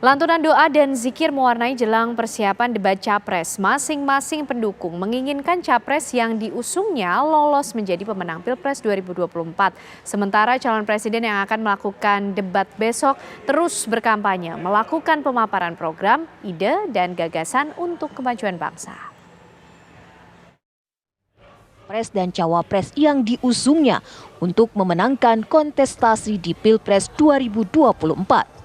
Lantunan doa dan zikir mewarnai jelang persiapan debat Capres. Masing-masing pendukung menginginkan Capres yang diusungnya lolos menjadi pemenang Pilpres 2024. Sementara calon presiden yang akan melakukan debat besok terus berkampanye, melakukan pemaparan program, ide, dan gagasan untuk kemajuan bangsa. Pres dan Cawapres yang diusungnya untuk memenangkan kontestasi di Pilpres 2024.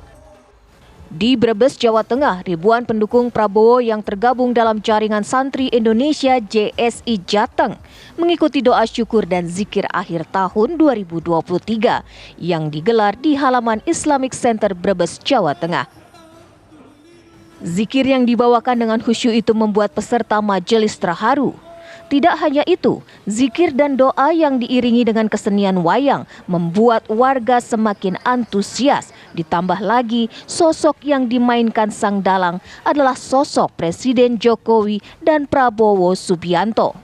Di Brebes, Jawa Tengah, ribuan pendukung Prabowo yang tergabung dalam jaringan Santri Indonesia JSI Jateng mengikuti doa syukur dan zikir akhir tahun 2023 yang digelar di halaman Islamic Center Brebes, Jawa Tengah. Zikir yang dibawakan dengan khusyuk itu membuat peserta majelis terharu. Tidak hanya itu, zikir dan doa yang diiringi dengan kesenian wayang membuat warga semakin antusias. Ditambah lagi, sosok yang dimainkan sang dalang adalah sosok Presiden Jokowi dan Prabowo Subianto.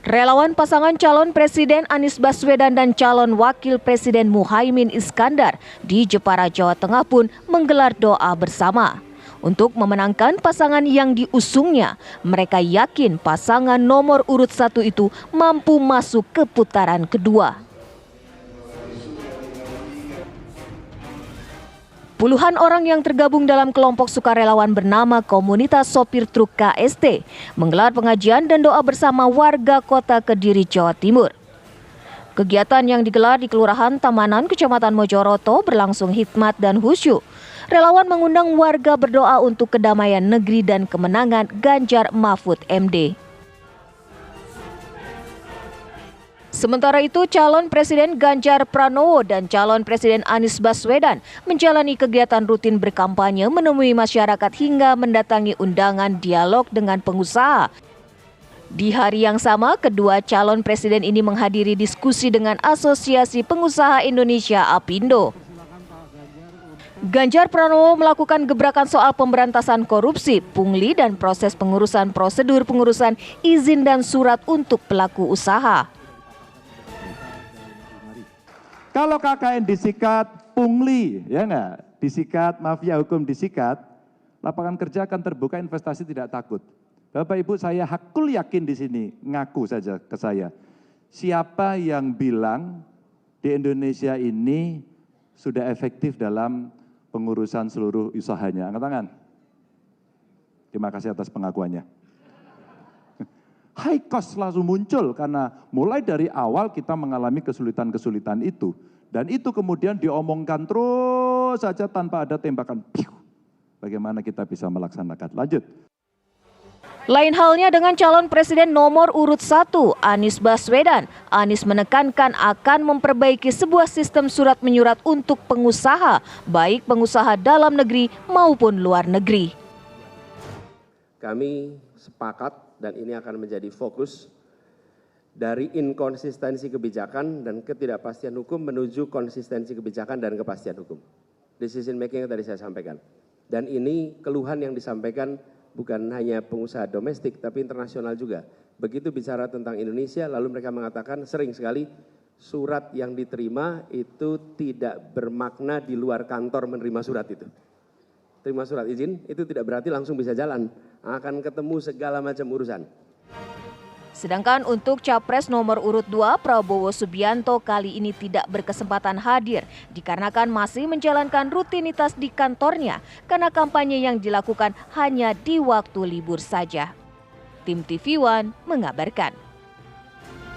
Relawan pasangan calon Presiden Anies Baswedan dan calon Wakil Presiden Muhaimin Iskandar di Jepara, Jawa Tengah pun menggelar doa bersama. Untuk memenangkan pasangan yang diusungnya, mereka yakin pasangan nomor urut 1 itu mampu masuk ke putaran kedua. Puluhan orang yang tergabung dalam kelompok sukarelawan bernama Komunitas Sopir Truk KST menggelar pengajian dan doa bersama warga kota Kediri, Jawa Timur. Kegiatan yang digelar di Kelurahan Tamanan, Kecamatan Mojoroto berlangsung hikmat dan khusyuk. Relawan mengundang warga berdoa untuk kedamaian negeri dan kemenangan Ganjar Mahfud MD. Sementara itu, calon Presiden Ganjar Pranowo dan calon Presiden Anies Baswedan menjalani kegiatan rutin berkampanye menemui masyarakat hingga mendatangi undangan dialog dengan pengusaha. Di hari yang sama, kedua calon presiden ini menghadiri diskusi dengan Asosiasi Pengusaha Indonesia (APindo). Ganjar Pranowo melakukan gebrakan soal pemberantasan korupsi, pungli, dan proses prosedur pengurusan izin dan surat untuk pelaku usaha. Kalau KKN disikat, pungli, ya enggak? Disikat, mafia hukum disikat, lapangan kerja akan terbuka, investasi tidak takut. Bapak Ibu, saya hakul yakin di sini, ngaku saja ke saya. Siapa yang bilang di Indonesia ini sudah efektif dalam pengurusan seluruh usahanya? Angkat tangan. Terima kasih atas pengakuannya. High cost langsung muncul karena mulai dari awal kita mengalami kesulitan-kesulitan itu. Dan itu kemudian diomongkan terus saja tanpa ada tembakan. Bagaimana kita bisa melaksanakan? Lanjut. Lain halnya dengan calon presiden nomor urut 1, Anies Baswedan. Anies menekankan akan memperbaiki sebuah sistem surat menyurat untuk pengusaha, baik pengusaha dalam negeri maupun luar negeri. Kami sepakat dan ini akan menjadi fokus dari inkonsistensi kebijakan dan ketidakpastian hukum menuju konsistensi kebijakan dan kepastian hukum. Decision making yang tadi saya sampaikan. Dan ini keluhan yang disampaikan bukan hanya pengusaha domestik, tapi internasional juga. Begitu bicara tentang Indonesia, lalu mereka mengatakan sering sekali surat yang diterima itu tidak bermakna di luar kantor menerima surat itu. Terima surat izin, itu tidak berarti langsung bisa jalan. Akan ketemu segala macam urusan. Sedangkan untuk Capres nomor urut 2, Prabowo Subianto kali ini tidak berkesempatan hadir dikarenakan masih menjalankan rutinitas di kantornya karena kampanye yang dilakukan hanya di waktu libur saja. Tim TV One mengabarkan.